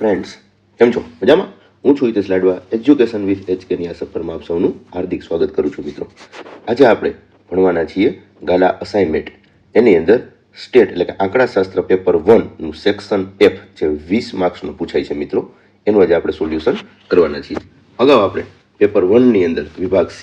Friends, કેમ છો? મજામાં? હું છું હિતેશ લાડવા, એજ્યુકેશન વિથ એચકેની આ સફરમાં આપ સૌનું હાર્દિક સ્વાગત કરું છું. મિત્રો, આજે આપણે ભણવાના છીએ ગાલા અસાઇનમેન્ટ. એની અંદર સ્ટેટ એટલે કે આંકડાશાસ્ત્ર પેપર 1 નું સેક્શન F જે 20 માર્ક્સનું પૂછાય છે મિત્રો, એનું આજે આપણે સોલ્યુશન કરવાના છીએ. અગાઉ આપણે પેપર 1 ની અંદર વિભાગ C,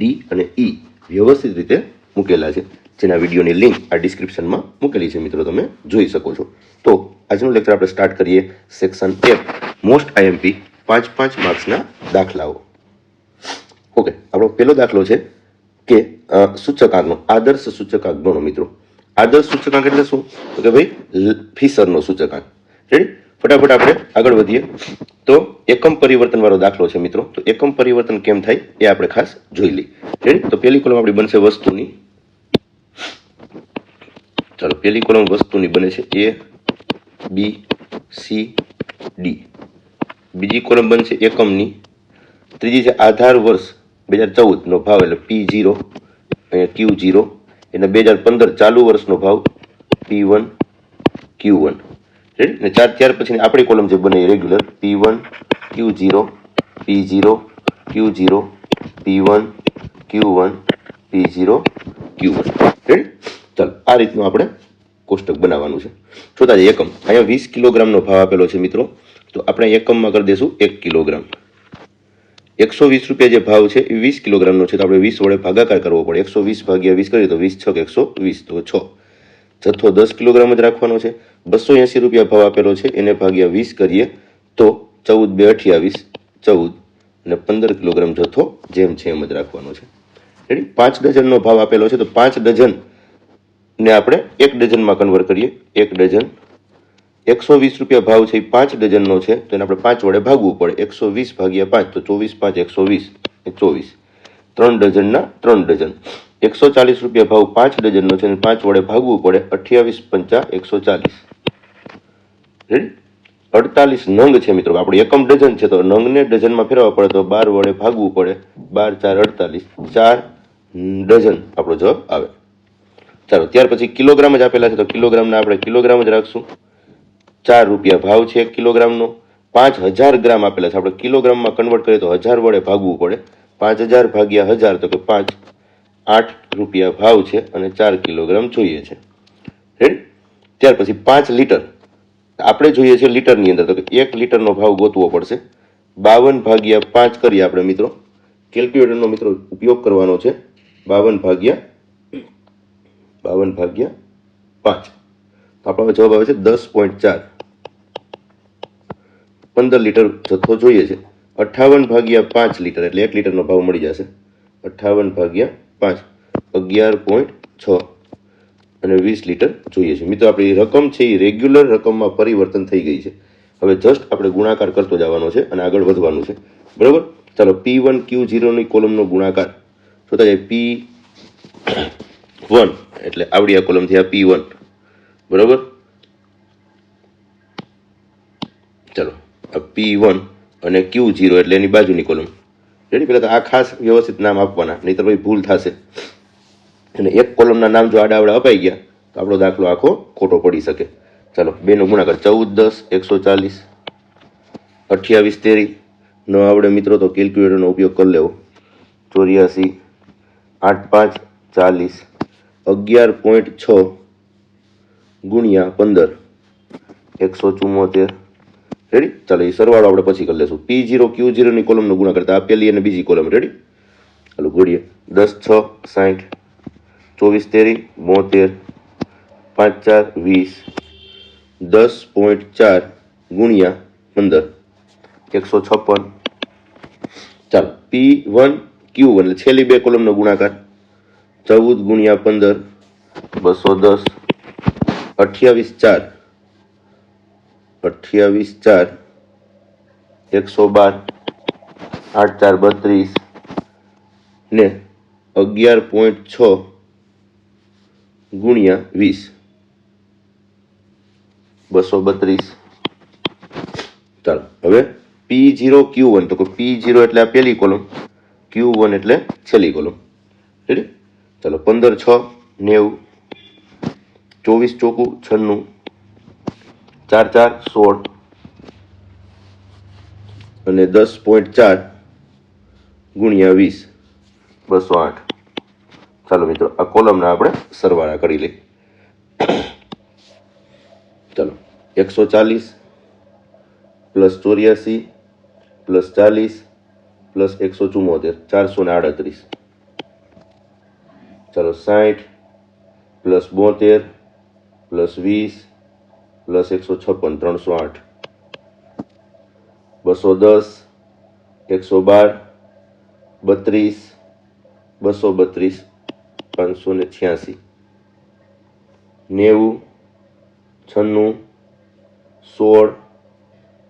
D અને E વ્યવસ્થિત રીતે મૂકેલા છે, જેના વિડીયોની લિંક આ ડિસ્ક્રિપ્શનમાં મૂકેલી છે મિત્રો, તમે જોઈ શકો છો. તો આજનું લેક્ચર આપણે સ્ટાર્ટ કરીએ. સેક્શન F મોસ્ટ IMP 5 માર્ક્સના દાખલાઓ. ઓકે, આપણો પહેલો દાખલો છે કે સૂચકાંકનો આદર્શ સૂચકાંક ગણો. મિત્રો, આદર્શ સૂચકાંક એટલે શું? તો કે ભાઈ ફિશરનો સૂચકાંક. રેડી? ફટાફટ આપણે આગળ વધીએ. તો એકમ પરિવર્તન વાળો દાખલો છે મિત્રો. તો એકમ પરિવર્તન કેમ થાય એ આપણે ખાસ જોઈ લઈએ. રેડી? તો પહેલી કોલમ આપણી બનશે વસ્તુની. ચાલો, પહેલી કોલમ વસ્તુની બને છે A, B, C, D. બીજી કોલમ બનશે એકમની. ત્રીજી છે આધાર વર્ષ 2014 નો ભાવ એટલે P0 અહીંયા Q0, એટલે 2015 ચાલુ વર્ષનો ભાવ P1 Q1. રેડી? ને ત્યાર પછી આપણી કોલમ જે બને regular P1 Q0 P0 Q0 P1 Q1 P0 Q1. Ready? ચાલો, આ રીતનું આપણે કોષ્ટક બનાવવાનું છે. જોતા જઈએ એકમ. અહીંયા 20 કિલોગ્રામનો ભાવ આપેલો છે મિત્રો, તો આપણે એકમમાં કરી દઈશું 1 કિલોગ્રામ. 120 રૂપિયા જે ભાવ છે એ 20 કિલોગ્રામનો છે, તો આપણે 20 વડે ભાગાકાર કરવો પડે. 120 ભાગ્યા 20 કરીએ તો 20 છ 120, તો 6. જથ્થો 10 કિલોગ્રામ જ રાખવાનો છે. 280 રૂપિયા ભાવ આપેલો છે, એને ભાગ્યા 20 કરીએ તો 14 2 28, 14 અને 15 કિલોગ્રામ જથ્થો જેમ છે એમ જ રાખવાનો છે. રેડી? 5 ડઝનનો ભાવ આપેલો છે, તો 5 ડઝન ને આપણે 1 ડઝનમાં કન્વર્ટ કરીએ. 1 ડઝન 120 રૂપિયા ભાવ છે, એ 5 ડઝનનો છે, તો એને આપણે 5 વડે ભાગવું પડે. 120 ભાગ્યા 5 તો 24 5 120 24. 3 ડઝનના 3 ડઝન 140 રૂપિયા ભાવ 5 ડઝનનો છે, અને 5 વડે ભાગવું પડે. 28 5 140. રેડી? 48 નંગ છે મિત્રો. આપણે એકમ ડઝન છે, તો નંગને ડઝનમાં ફેરવવા પડે, તો 12 વડે ભાગવું પડે. 12 4 48, 4 ડઝન આપણો જવાબ આવે. ચાલો, ત્યાર પછી કિલોગ્રામ જ આપેલા છે, તો કિલોગ્રામના આપણે કિલોગ્રામ જ રાખશું. 4 રૂપિયા ભાવ છે 1 કિલોગ્રામનો. 5000 ગ્રામ આપેલા છે, આપણે કિલોગ્રામમાં કન્વર્ટ કરીએ તો 1000 વડે ભાગવું પડે. 5000 ભાગ્યા 1000 તો કે 5, 8 રૂપિયા ભાવ છે, અને 4 કિલોગ્રામ જોઈએ છે. રેડી? ત્યાર પછી 5 લીટર આપણે જોઈએ છે લીટરની અંદર, તો કે 1 લીટરનો ભાવ ગોતવો પડશે. 52 ભાગ્યા 5 કરીએ આપણે મિત્રો. કેલ્ક્યુલેટરનો મિત્રો ઉપયોગ કરવાનો છે. 52 ભાગ્યા 5, આપણો જવાબ આવે છે 10.4. 15 લીટર જથ્થો જોઈએ છે. 58 ભાગ્યા 5 લીટર એટલે 1 લીટરનો ભાવ મળી જશે. 58 ભાગ્યા 5 11.6 અને 20 લીટર જોઈએ છે. મિત્રો, આપણી રકમ છે એ રેગ્યુલર રકમમાં પરિવર્તન થઈ ગઈ છે. હવે જસ્ટ આપણે ગુણાકાર કરતો જવાનો છે અને આગળ વધવાનું છે. બરાબર? ચાલો, P1 Q0 ની કોલમનો ગુણાકાર જોતા જાય. P1 એટલે આવડી આ કોલમ થયા P1. બરાબર? ચાલો, આ P1 અને Q0 એટલે એની બાજુની કોલમ. રેડી? પહેલાં તો આ ખાસ વ્યવસ્થિત નામ આપવાના, નહીં તો ભાઈ ભૂલ થશે. અને એક કોલમના નામ જો આડાવડા અપાઈ ગયા તો આપણો દાખલો આખો ખોટો પડી શકે. ચાલો, 2 નો ગુણાકાર 14 10 140, 28 13 ન આવડે મિત્રો તો કેલ્ક્યુલેટરનો ઉપયોગ કરી લેવો. 84 8 5 40, 11.6 ગુણ્યા 15 174. રેડી? ચાલો, એ સરવાળો આપણે પછી કરી લેશું. P0 Q0 ની કોલમનો ગુણાકાર કરતા આ પહેલી અને બીજી કોલમ. રેડી? ચાલો, ઘડીએ. 10 6 60, 24 13 72, 5 4 20, 10.4 ગુણ્યા 15 156. ચાલો, P1 Q1 એટલે છેલ્લી બે કોલમનો ગુણાકાર. 14 ગુણ્યા 15 210, 28 4 112, 8 4 32 ને 11.6 ગુણ્યા 20 232. ચાલો, હવે P0 Q1, તો કે P0 એટલે આ પહેલી કોલમ, Q1 એટલે છેલ્લી કોલમ. રેડી? ચાલો, 15 6 90, 24 ચોકું 96, 4 4 16, અને 10.4 ગુણ્યા 20 208. ચાલો મિત્રો આ કોલમના આપણે સરવાળા કરી લઈએ. ચાલો 140 પ્લસ 84 પ્લસ 40 પ્લસ 174 438. ચાલો 60 પ્લસ 72 પ્લસ 20 પ્લસ 156 308. 210 112 32 232 586 90 96 16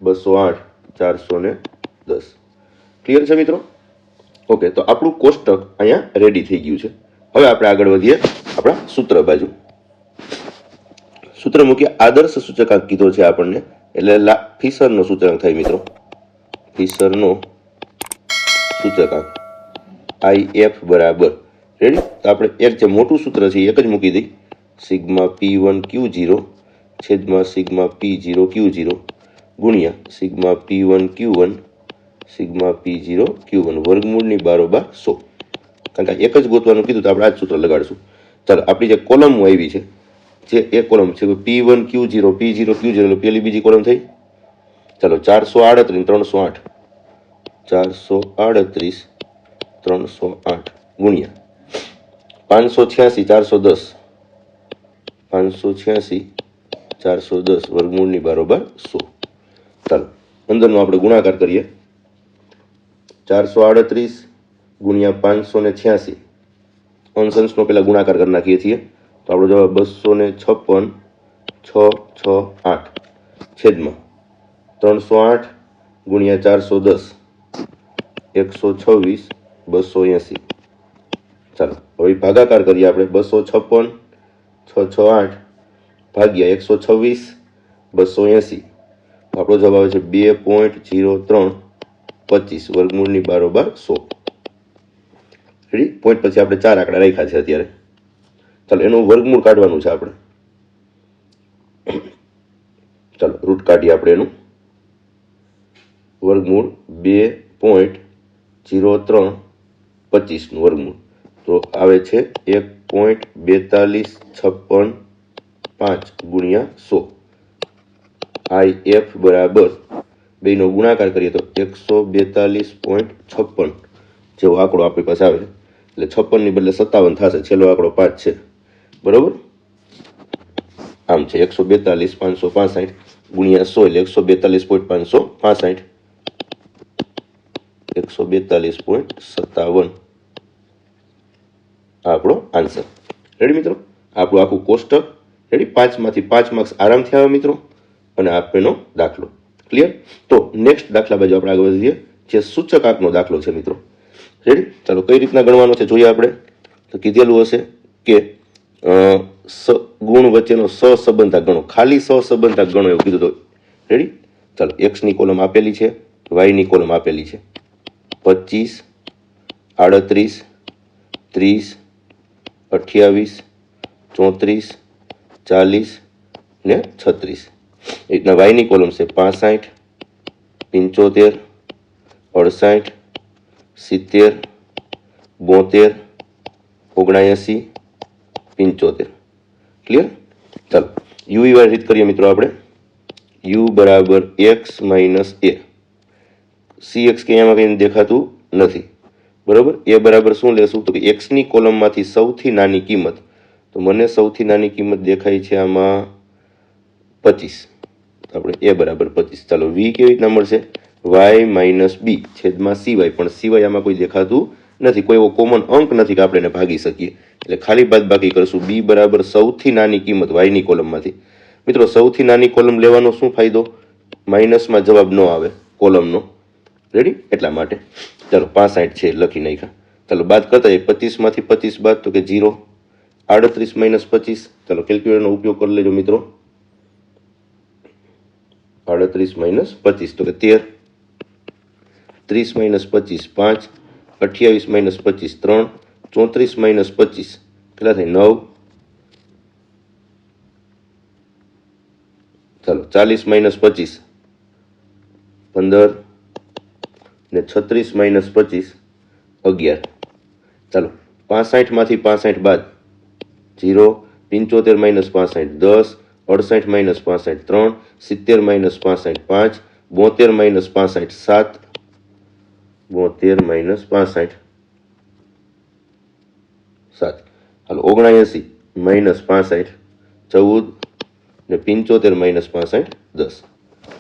208 410. ક્લિયર છે મિત્રો? ઓકે, તો આપણું કોષ્ટક અહીંયા રેડી થઈ ગયું છે. હવે આપણે આગળ વધીએ આપણા સૂત્ર બાજુ. સૂત્ર મૂકીએ. આદર્શ સૂચકાંક કીધો છે આપણને, એટલે ફિશરનો સૂચકાંક થાય મિત્રો. ફિશરનો સૂચકાંક IF બરાબર રેડી. તો આપણે એક જે મોટું સૂત્ર છે એક જ મૂકી દઈ. સિગ્મા P1 Q0 છેદમાં સિગ્મા P0 Q0 ગુણ્યા sigma P1 Q1 sigma P0 Q1 વર્ગમૂળની બારોબાર 100. કારણ કે એક જ ગોતવાનું કીધું તો આપણે આ જ સૂત્ર લગાડીશું. ચાલો, આપણી જે કોલમો આવી છે, જે એક કોલમ છે P1 Q0 P0 Q0 એટલે પેલી બીજી કોલમ થઈ. ચાલો 438 308 438 308 ગુણ્યા 586 410 586 410 વર્ગમૂળની બારોબાર 100. ચાલો અંદરનો આપણે ગુણાકાર કરીએ. 438 ગુણ્યા 586 અંશનો પેલા ગુણાકાર કરી નાખીએ છીએ તો આપણો જવાબ 256 668 છેદમાં 308 ગુણ્યા 410 126 280. ચાલો હવે ભાગાકાર કરીએ આપણે. 256 668 ભાગ્યા 126 280. આપણો જવાબ આવે છે 2.0325 વર્ગમૂળની બારોબાર 100. રેડી? પોઈન્ટ પછી આપણે 4 આંકડા રાખ્યા છે અત્યારે. ચાલો એનું વર્ગમૂળ કાઢવાનું છે આપણે. ચાલો રૂટ કાઢીએ આપણે એનું. વર્ગમૂળ 2.0325 નું વર્ગમૂળ તો આવે છે 1.4256 ગુણ્યા 100. IF બરાબર બેનો ગુણાકાર કરીએ તો 142.56 જેવો આંકડો આપણી પાસે આવે. એટલે 56 ની બદલે 57 થશે. છેલ્લો આંકડો 5 છે. બરોબર? આમ છે 142.565 ગુણ્યા 100 એટલે 142.565 142.57 આપણો આન્સર. રેડી મિત્રો? આપણું આખું કોષ્ટક રેડી. 5 માંથી 5 માર્ક્સ આરામથી આવે મિત્રો. અને આપેનો દાખલો ક્લિયર. તો નેક્સ્ટ દાખલા બાજુ આપણે આગળ વધીએ, જે સૂચકાંકનો દાખલો છે મિત્રો. રેડી? ચાલો કઈ રીતના ગણવાનો છે જોઈએ આપણે. તો કીધેલું હશે કે ગુણ વચ્ચેનો સહસંબંધક ગણો. ખાલી સહસંબંધક ગણો એવું કીધું તો. રેડી? ચાલો એક્સ ની કોલમ આપેલી છે, વાય ની કોલમ આપેલી છે. 25 38 30 28 34 40 ને 36. રીતના વાયની કોલમ છે 65 75 68 70 72 79 75. ક્લિયર? ચાલો યુ વાય રીત કરીએ મિત્રો આપણે. યુ બરાબર એક્સ માઇનસ એ. સી એક્સ કે એમાં કંઈ દેખાતું નથી. બરાબર? એ બરાબર શું લેશું તો કે એક્સની કોલમમાંથી સૌથી નાની કિંમત. તો મને સૌથી નાની કિંમત દેખાય છે આમાં 25. આપણે એ બરાબર 25. ચાલો વી કેવી રીતના મળશે? વાય માઇનસ બી છેદમાં સીવાય. પણ સીવાય આમાં કોઈ દેખાતું નથી. કોઈ એવો કોમન અંક નથી કે આપણે એને ભાગી શકીએ. એટલે ખાલી બાદબાકી કરશું. બી બરાબર સૌથી નાની કિંમત વાયની કોલમમાંથી. મિત્રો સૌથી નાની કોલમ લેવાનો શું ફાયદો? માઇનસમાં જવાબ ન આવે કોલમનો. રેડી? એટલા માટે. ચાલો 65 છે લખી નાખ્યા. ચાલો બાદ કરતા 25 માંથી 25 બાદ તો કે 0. 38 માઇનસ 25. ચાલો કેલ્ક્યુલેટરનો ઉપયોગ કરી લેજો મિત્રો. 38 માઇનસ 25 તો કે 13. 30 માઇનસ 25 5. 28 માઇનસ 25 3. 34 માઇનસ 25 કેટલા થાય? 9. ચાલો 40 માઇનસ 25 15. ને 36 માઇનસ 25 11. ચાલો 65માંથી 65 બાદ 0, 75 minus 65 10, 68 minus 65 3, 70 minus 65 5, 72 minus 65 7, 72 minus 65 7. હાલો 79 માઇનસ 65 14 ને 75 માઇનસ 65 10.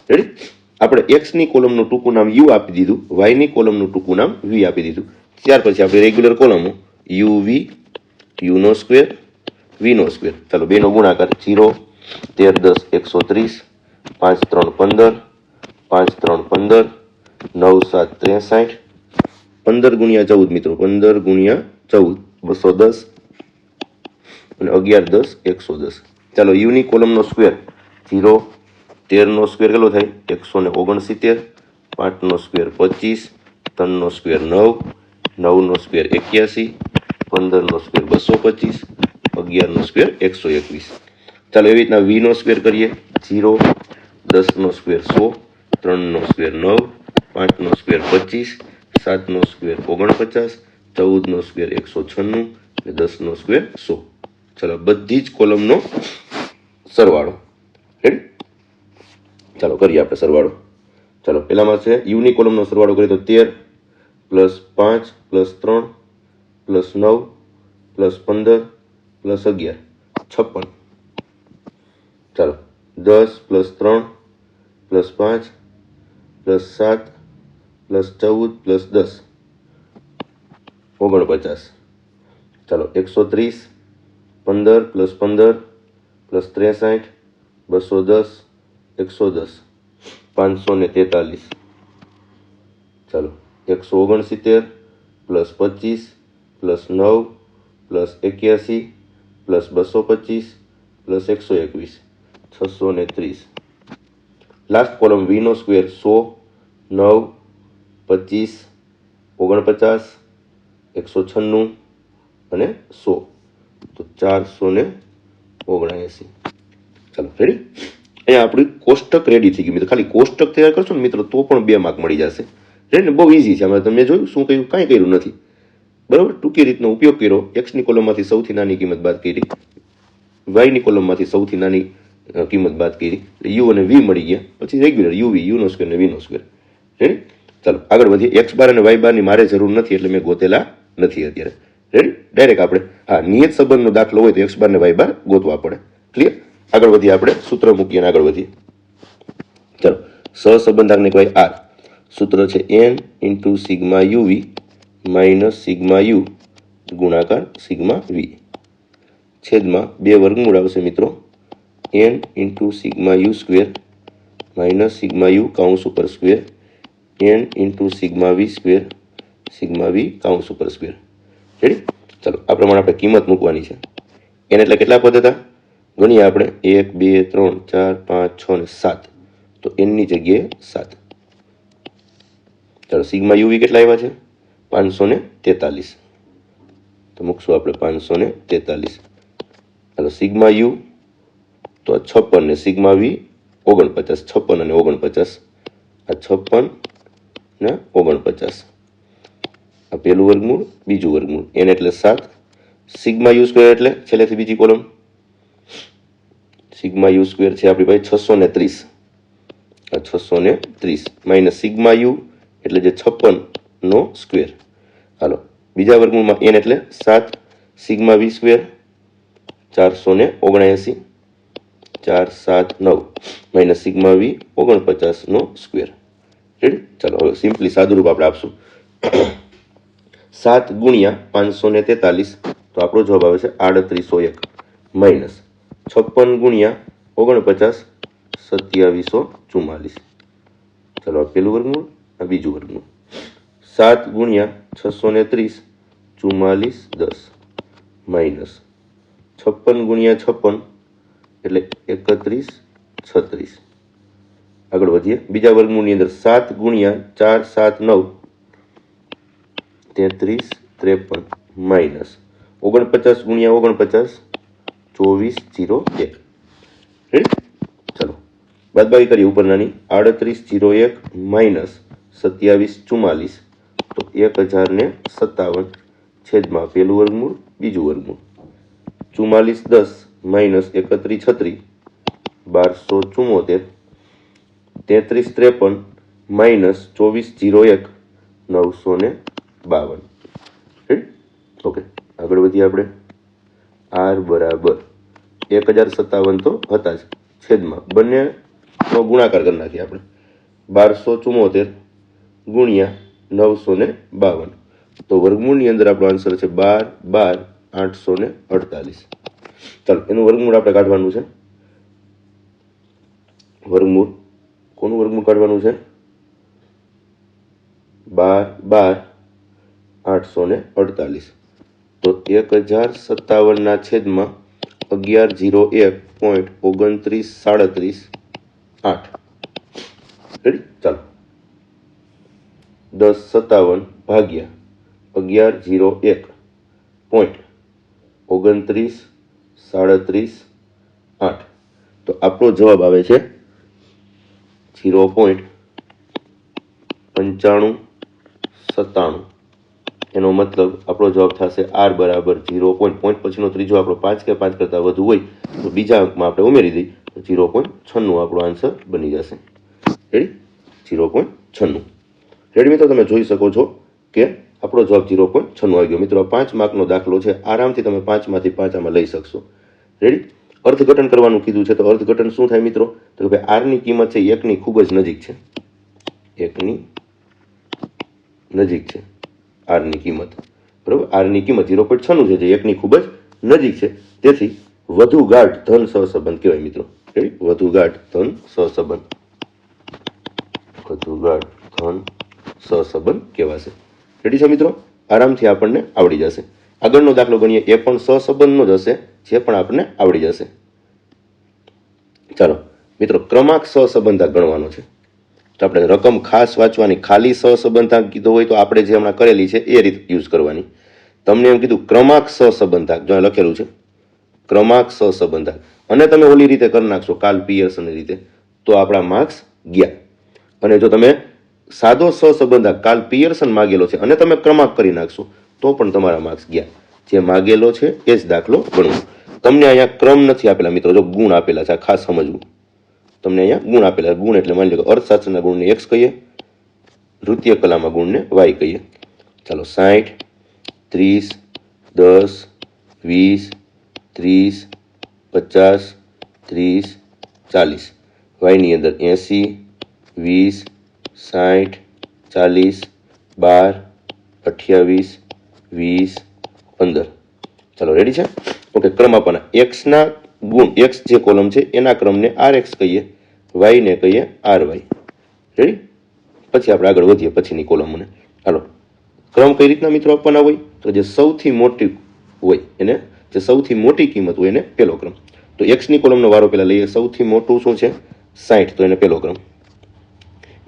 રેડી? આપણે એક્સ ની કોલમનું ટૂંકું નામ યુ આપી દીધું, વાય ની કોલમનું ટૂંકું નામ વી આપી દીધું. ત્યાર પછી આપણે રેગ્યુલર કોલમો યુ વી, યુ નો સ્ક્વેર, વી નો સ્ક્વેર. ચાલો બેનો ગુણાકાર 0 13 10 130, 5 3 15, 5 3 15, 9 7 63, 15 ગુણ્યા 14 મિત્રો, 15 ગુણ્યા 14 210 અને 11 10 110. ચાલો યુ ની કોલમનો સ્ક્વેર 0, 13 નો સ્ક્વેર કેટલો થાય 169, 5 નો સ્ક્વેર 25, 3 નો સ્ક્વેર 9, 9 નો સ્ક્વેર 81, 15 નો સ્ક્વેર 225, 11 નો સ્ક્વેર 121. ચાલો એવી રીતના વી નો સ્ક્વેર કરીએ 0, 10 નો સ્ક્વેર 100, 3 નો સ્ક્વેર 9, 5 નો સ્ક્વેર 25, 7 નો સ્ક્વેર 49, 14 નો સ્ક્વેર 196 અને 10 નો સ્ક્વેર 100. ચાલો બધી જ કોલમનો સરવાળો. રેડી? ચાલો કરીએ આપણે સરવાળો. ચાલો પહેલામાં છે યુની કોલમનો સરવાળો કરીએ તો 13 plus 5 plus 3 plus 9 plus 15 plus 11 56. ચાલો 10 plus 3 plus 5 plus 7 plus 14 plus 10 49. ચાલો 130, 15 પ્લસ 15 પ્લસ 63, 210, 110, 543. ચાલો 169 plus 25 plus 9 plus 81 plus 225 plus 121 630. Last column v નો સ્ક્વેર 100, 9, 25, 49, 196 અને 100 તો 479. ચાલો રેડી? અહીંયા આપણી કોષ્ટક રેડી થઈ ગયું મિત્રો. ખાલી કોષ્ટક તૈયાર કરશો ને મિત્રો તો પણ 2 માર્ક મળી જશે. રેડી ને? બહુ ઇઝી છે. આમાં તમે જોયું શું કહ્યું? કાંઈ કર્યું નથી. બરાબર? ટૂંકી રીતનો ઉપયોગ કર્યો. એક્સની કોલમમાંથી સૌથી નાની કિંમત બાદ કરી, વાયની કોલમમાંથી સૌથી નાની કિંમત બાદ કરી, યુ અને વી મળી ગયા. પછી રેગ્યુલર યુ વી, યુ નો સ્ક્વેર અને વી નો સ્ક્વેર. રેડી? ચાલો આગળ વધીએ. એક્સ બાર અને વાય બારની મારે જરૂર નથી એટલે મેં ગોતેલા નથી અત્યારે. રેડી? ડાયરેક્ટ આપણે નિયત સંબંધનો દાખલો હોય તો એક્સ બાર ને વાય બાર ગોતવા પડે. ક્લિયર? આગળ વધીએ આપણે સૂત્ર મૂકીએ અને આગળ વધીએ. ચાલો સહસંબંધાંકને કહેવાય આર. સૂત્ર છે n into sigma u v minus sigma u ગુણાકાર સિગ્મા વી છેદમાં 2 વર્ગમૂળ આવશે મિત્રો. n into sigma u square minus sigma u કાઉન્સ ઉપર square n into sigma v square sigma v કાઉન્સ ઉપર સ્ક્વેર. રેડી? ચાલો આ પ્રમાણે આપણે કિંમત મૂકવાની છે. n એટલે કેટલા પદ હતા? ગણીએ આપણે 1 2 3 4 5 6 ને 7. તો n ની જગ્યાએ 7. ચાલો સિગ્મા યુવી કેટલા આવ્યા છે? 543. તો મૂકશું આપણે 543. ચાલો સિગ્મા યુ તો 56 ને સિગ્મા વી 49. 56 અને 49. આ 56 ને 49. આ પહેલું વર્ગમૂળ, બીજું વર્ગમૂળ. n એટલે 7. સિગ્મા યુ સ્ક્વેર એટલે છેલ્લેથી બીજી કોલમ. સિગ્મા યુ સ્ક્વેર છે આપણી પાસે 630. આ 630 માઇનસ સિગ્મા યુ એટલે જે 56 નો સ્ક્વેર. હાલો બીજા વર્ગમૂળમાં n એટલે 7 sigma v square 479 4 7 9 minus sigma વી 49 નો સ્ક્વેર. રેડી? ચાલો હવે સિમ્પલી સાદુરૂપ આપણે આપશું. 7 ગુણ્યા 543 તો આપણો જવાબ આવે છે 3801 માઇનસ 56 ગુણ્યા 49 2744. ચાલો આ પહેલું વર્ગમૂળ, આ બીજું વર્ગમૂળ. 7 ગુણ્યા 630 44 10 માઇનસ 56 ગુણ્યા 56 એટલે 31 36. આગળ વધીએ. બીજા વર્ગમૂળની અંદર 7 ગુણ્યા 4 7 9 33 53 માઇનસ 49 ગુણ્યા 49 2401. રેડી? ચલો બાદબાકી કરીએ ઉપરનાની. 3801 માઇનસ 27 44 તો 1057 છેદમાં પહેલું વર્ગમૂળ બીજું વર્ગમૂળ 44 10 માઇનસ 31 36 1274 33 53 માઇનસ 24 01 952 ઓકે આગળ વધીએ આપણે આર બરાબર 1057 તો હતા જ છેદમાં બંનેનો ગુણાકાર કરી નાખીએ આપણે 1274 ગુણ્યા 952 તો વર્ગમૂળની અંદર આપણો આન્સર છે 12 12 848 ચાલો એનું વર્ગમૂળ આપણે કાઢવાનું છે વર્ગમૂળ કોનું વર્ગમૂળ કાઢવાનું છે 12 12 848 તો 1057 ના છેદમાં 1101.2937 8 રેડી ચાલો 1057 ભાગ્યા 1101.2937 8 તો આપણો જવાબ આવે છે 0.9597 એનો મતલબ આપણો જવાબ થશે આર બરાબર 0. પછીનો ત્રીજો આપણો 5 કે 5 કરતાં વધુ હોય તો બીજા અંકમાં આપણે ઉમેરી દઈએ તો 0.96 આપણો આન્સર બની જશે રેડી 0.96 રેડી મિત્રો તમે જોઈ શકો છો કે આપણો જવાબ 0.96 આવી ગયો મિત્રો 5 માર્કનો દાખલો છે આરામથી તમે 5 માંથી 5 આમાં લઈ શકશો રેડી અર્થઘટન કરવાનું કીધું છે તો અર્થઘટન શું થાય મિત્રો તો કે ભાઈ આરની કિંમત છે 1 ની ખૂબ જ નજીક છે 1 ની નજીક છે આરની કિંમત બરાબર આરની કિંમત 0.96 છે જે 1 ની ખૂબ જ નજીક છે તેથી વધુ ગાઢ ધન સહસંબંધ કહેવાય મિત્રો રેડી વધુ ગાઢ ધન સહસંબંધ કહેવાશે રેડી છે મિત્રો આરામથી આપણને આવડી જશે આગળનો દાખલો ગણીએ એ પણ સહસંબંધનો જ હશે જે પણ આપણને આવડી જશે ચાલો મિત્રો ક્રમાંક સહસંબંધાંક ગણવાનો છે તો આપણે રકમ ખાસ વાંચવાની ખાલી સહસંબંધાંક કીધો હોય તો આપણે જે હમણાં કરેલી છે એ રીતે યુઝ કરવાની તમને એમ કીધું ક્રમાંક સહસંબંધાંક જો લખેલું છે ક્રમાંક સહસંબંધાંક અને તમે ઓલી રીતે કરી નાખશો કાર્લ પિયર્સનની રીતે તો આપણા માર્ક્સ ગયા અને જો તમે સાદો સહસંબંધાંક કાર્લ પિયર્સન માગેલો છે અને તમે ક્રમાંક કરી નાખશો તો પણ તમારા માર્ક્સ ગયા જે માગેલો છે એ જ દાખલો ગણવો તમને અહીંયા ક્રમ નથી આપેલા મિત્રો જો ગુણ આપેલા છે આ ખાસ સમજવું તમને અહીંયા ગુણ આપેલા ગુણ એટલે માની લો કે અર્થશાસ્ત્રના ગુણને x કહીએ નૃત્ય કલામાં ગુણને y કહીએ ચાલો 60 30 10 20 30 50 30 40 વાયની અંદર 80 20 60 40 12 28 20 15 ચાલો રેડી છે ઓકે ક્રમ આપવાના એક્સના ગુણ એક્સ જે કોલમ છે એના ક્રમને આર એક્સ કહીએ વાયને કહીએ આર વાય રેડી પછી આપણે આગળ વધીએ પછીની કોલમને ચાલો ક્રમ કઈ રીતના મિત્રો આપવાના હોય તો જે સૌથી મોટી હોય એને જે સૌથી મોટી કિંમત હોય એને પહેલો ક્રમ તો એક્સની કોલમનો વારો પહેલા લઈએ સૌથી મોટું શું છે 60 તો એને પહેલો ક્રમ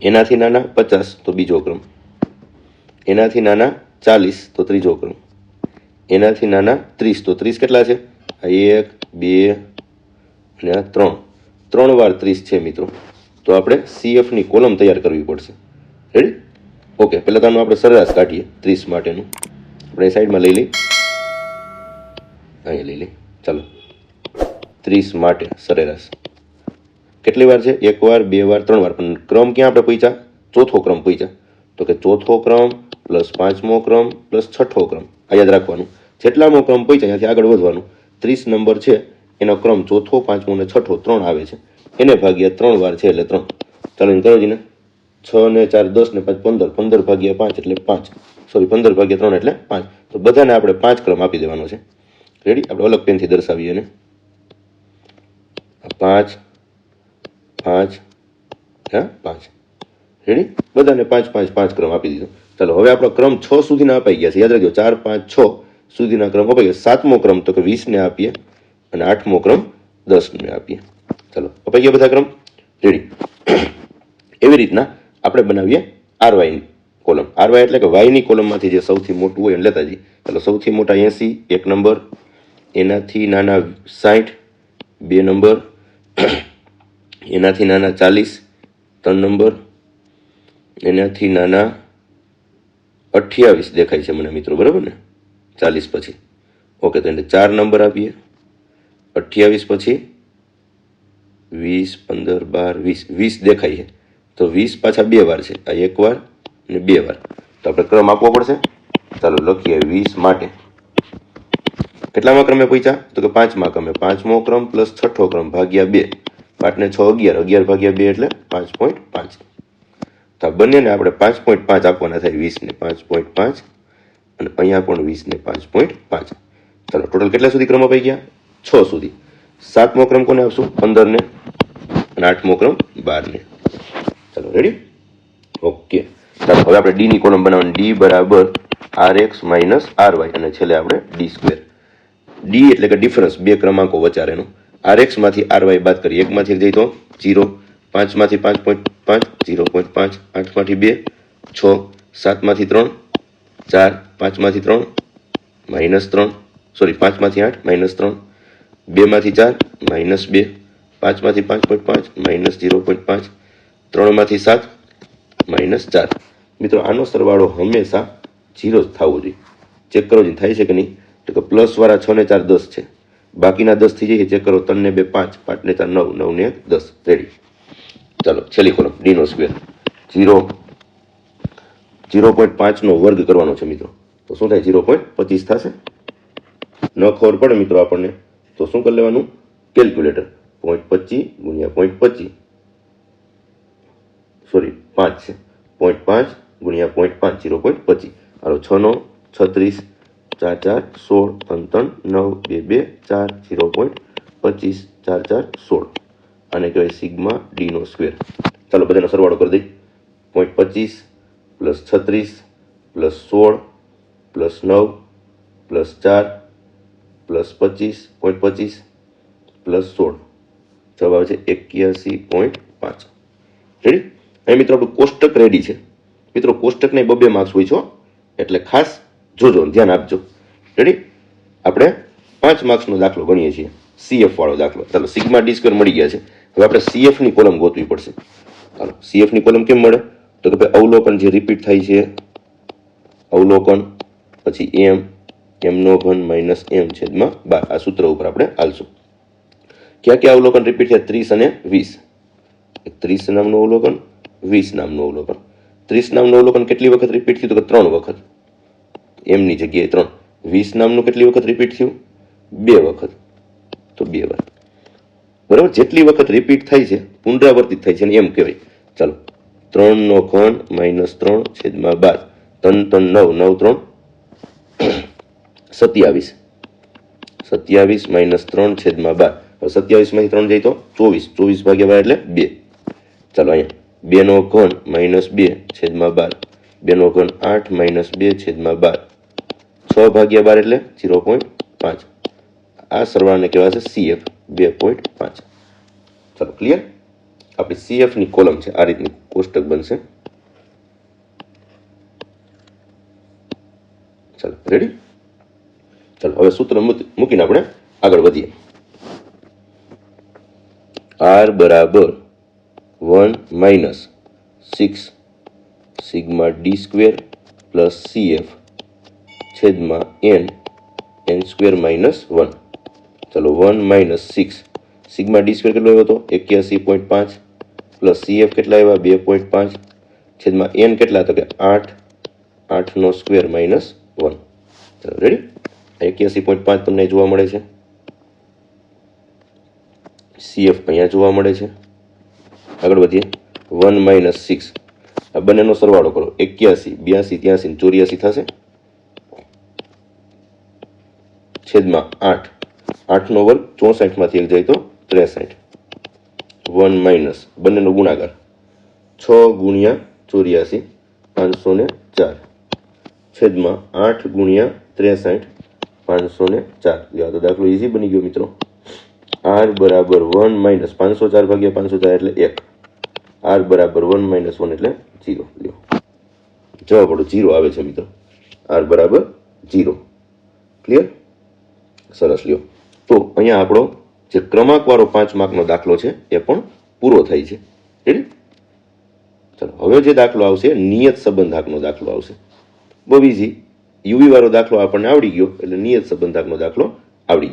એનાથી નાના 50 તો બીજો ક્રમ એનાથી નાના 40 તો ત્રીજો ક્રમ એનાથી નાના 30 તો 30 કેટલા છે આ 1 2 અને આ 3 વાર 30 છે મિત્રો તો આપણે સીએફની કોલમ તૈયાર કરવી પડશે રેડી ઓકે પહેલાં તો આપણે સરેરાશ કાઢીએ 30 માટેનું આપણે સાઈડમાં લઈ લઈએ અહીંયા લઈ લઈએ ચાલો 30 માટે સરેરાશ કેટલી વાર છે 1 વાર 2 વાર 3 વાર પણ ક્રમ ક્યાં આપણે પૂછ્યા ચોથો ક્રમ પૂછ્યા તો કે ચોથો ક્રમ પ્લસ પાંચમો ક્રમ પ્લસ છઠ્ઠો ક્રમ આ યાદ રાખવાનું જેટલામો ક્રમ પૂછ્યા ત્યાંથી આગળ વધવાનું 30 નંબર છે એનો ક્રમ ચોથો પાંચમો અને છઠ્ઠો 3 આવે છે એને ભાગ્યા 3 વાર છે એટલે 3 ચાલો એને કરો જીને 6 ને 4 10 ને 5 15 15 ભાગ્યા 5 એટલે 5 સોરી 15 ભાગ્યા 3 એટલે 5 તો બધાને આપણે 5 ક્રમ આપી દેવાનો છે રેડી આપણે અલગ પેનથી દર્શાવીએ એને 5 5 હા 5 રેડી બધાને 5 5 5 ક્રમ આપી દીધો ચાલો હવે આપણો ક્રમ 6 સુધીના અપાઈ ગયા છે યાદ રાખજો 4 5 6 સુધીના ક્રમ અપાઈ ગયા સાતમો ક્રમ તો કે 20 ને આપીએ અને આઠમો ક્રમ 10 ને આપીએ ચાલો અપાઈ ગયા બધા ક્રમ રેડી એવી રીતના આપણે બનાવીએ આરવાય કોલમ આરવાય એટલે કે વાયની કોલમમાંથી જે સૌથી મોટું હોય એને લેતા જઈએ ચાલો સૌથી મોટા 80 એક નંબર એનાથી નાના 60 બે નંબર એનાથી નાના 40 3 નંબર એનાથી નાના 28 દેખાય છે મને મિત્રો, બરાબર ને? 40 પછી ઓકે, તો એને 4 નંબર આપીએ. 28 પછી 20, 15, 12, 20 દેખાય છે. તો 20 પાછા 2 વાર છે, આ 1 વાર અને 2 વાર. તો આપણે ક્રમ આપવો પડશે. ચાલો લખીએ 20 માટે. કેટલામાં ક્રમે પહોંચ્યા? તો કે 5મા ક્રમે. 5મો ક્રમ પ્લસ 6ઠ્ઠો ક્રમ ભાગ્યા 2. 5 ને 6 11, 11 ભાગ્યા 2 એટલે 5.5. તો આ બંનેને આપણે 5.5 આપવાના થાય. 20 ને 5.5 અને અહીંયા પણ 20 ને 5.5. ચાલો ટોટલ કેટલા સુધી ક્રમ અપાઈ ગયા? 6 સુધી. 7મો ક્રમ કોને આપશું? 15 ને, અને 8મો ક્રમ 12 ને. ચાલો રેડી? ઓકે. ચાલો હવે આપણે ડી ની કોલમ બનાવવાની. ડી બરાબર rx માઇનસ ry અને છેલ્લે આપણે ડી સ્ક્વેર. ડી એટલે કે ડિફરન્સ બે ક્રમાંકો વચ્ચેનો. rx માંથી ry બાદ કરી. 1 માંથી 1 જાય તો 0, 5 માંથી 5.5 0.5, 8 માંથી 2 6, 7 માંથી 3 4, 5 માંથી 3 -3, સોરી 5 માંથી 8 -3, 2 માંથી 4 -2, 5 માંથી 5.5 -0.5, 3 માંથી 7 -4. મિત્રો આનો સરવાળો હંમેશા 0 જ થવો જોઈએ. ચેક કરો જે થાય છે કે નહીં. તો કે પ્લસ વાળા 6 ને 4 10 છે, બાકીના 10 થઈ જાય. ચેક કરો. 3 ને 2 5, 5 ને 4 9, 9 ને 1 10. રેડી? ચાલો છેલ્લી કોલમ ડી નો સ્ક્વેર. 0.5 નો વર્ગ કરવાનો છે મિત્રો. તો શું થાય? 0.25 થશે. ન ખબર પડે મિત્રો આપણને તો શું કરી લેવાનું? કેલ્ક્યુલેટર. 0.25 ગુણ્યા 0.25, સોરી 5 છે, 0.5 ગુણ્યા 0.5 0.25. હાલો 6 નો 36, 4 4 16, 3 3 9, 2 2 4, 0.25 4 4 16. આને કહેવાય સિગ્મા ડી નો સ્ક્વેર. ચાલો બધાનો સરવાળો કરી દઈ. 0.25 plus 36 plus 16 plus 9 plus 4 plus 25, 0.25 plus 16. જવાબ આવે છે 81.5. રેડી? અહીં મિત્રો આપણું કોષ્ટક રેડી છે. મિત્રો કોષ્ટકને 2 માર્ક્સ હોય છે, એટલે ખાસ જોજો, ધ્યાન આપજો. રેડી? આપણે 5 માર્ક્સનો દાખલો ગણીએ છીએ, સીએફ વાળો દાખલો. ચાલો સિગ્મા ડી સ્ક્વેર મળી ગયા છે. હવે આપણે સીએફ ની કોલમ ગોતવી પડશે. ચાલો સીએફ ની કોલમ કેમ મળે? તો કે ભાઈ અવલોકન જે રિપીટ થાય છે, અવલોકન પછી m નો ઘન માઇનસ m છેદમાં 12. આ સૂત્ર ઉપર આપણે હાલશું. ક્યાં ક્યાં અવલોકન રિપીટ છે? 30 અને 20. 30 નામનું અવલોકન, 20 નામનું અવલોકન. 30 નામનું અવલોકન કેટલી વખત રિપીટ થયું? તો કે 3 વખત, એમની જગ્યાએ 3. 20 નામનું કેટલી વખત રિપીટ થયું? 2 વખત, તો 2 વાર. બરાબર? જેટલી વખત રિપીટ થાય છે, પુનરાવર્તિત થાય છે, એમ કહેવાય. ચાલો 3 નો ઘન માઇનસ 3 છેદમાં 12. 3 3 9, 9 3 27. 27 માઇનસ 3 છેદમાં 12. 27 માંથી 3 જાય તો 24. 24 ભાગ્યા 12 એટલે 2. ચાલો અહીંયા 2 નો ઘન માઇનસ 2 છેદમાં 12. 2 નો ઘન 8 માઇનસ 2 છેદમાં 12. 6 ભાગ્યા 12 એટલે 0.5. આ સરવાળાને કહેવાશે સીએફ 2.5. ચાલો ક્લિયર? આપણી સીએફ ની કોલમ છે, આ રીતની કોષ્ટક બનશે. ચાલો રેડી? ચાલો હવે સૂત્ર મૂકીને આપણે આગળ વધીએ. r બરાબર 1 minus 6 sigma D square plus CF છેદમાં n સ્ક્વેર માઇનસ 1. ચાલો 1 માઇનસ 6 સિગ્મા ડી સ્ક્વેર કેટલો આવ્યો હતો? 81.5 પ્લસ સીએફ કેટલા આવ્યા? 2.5 છેદમાં n કેટલા? તો કે 8, 8 નો સ્ક્વેર માઇનસ 1. ચાલો રેડી? 81.5 તમને જોવા મળે છે. સીએફ અહીંયા જોવા મળે છે. આગળ વધીએ. 1 માઇનસ 6 આ બંનેનો સરવાળો કરો. 81, 82, 83, 84 થશે. છેદમાં 8, 8 નો વર્ગ 64 માંથી 1 જાય તો 63. 1 માઇનસ બંનેનો ગુણાકાર 6 ગુણ્યા 84 504 છેદમાં 8 ગુણ્યા 63 504. લ્યો તો દાખલો ઈઝી બની ગયો મિત્રો. r બરાબર 1 માઇનસ 504 ભાગ્યા 504 એટલે 1. r બરાબર 1 માઇનસ 1 એટલે 0. લ્યો જવાબ આપણો 0 આવે છે મિત્રો. r બરાબર 0. ક્લિયર? સરસ. લ્યો તો અહીંયા આપણો જે ક્રમાંક વાળો 5 માર્કનો દાખલો છે એ પણ પૂરો થાય છે. રેડી? ચાલો હવે જે દાખલો આવશે નિયત સંબંધાંકનો દાખલો આવશે. બહુ ઇઝી. યુવી વાળો દાખલો આપણને આવડી ગયો એટલે નિયત સંબંધાંકનો દાખલો આવડી જાય.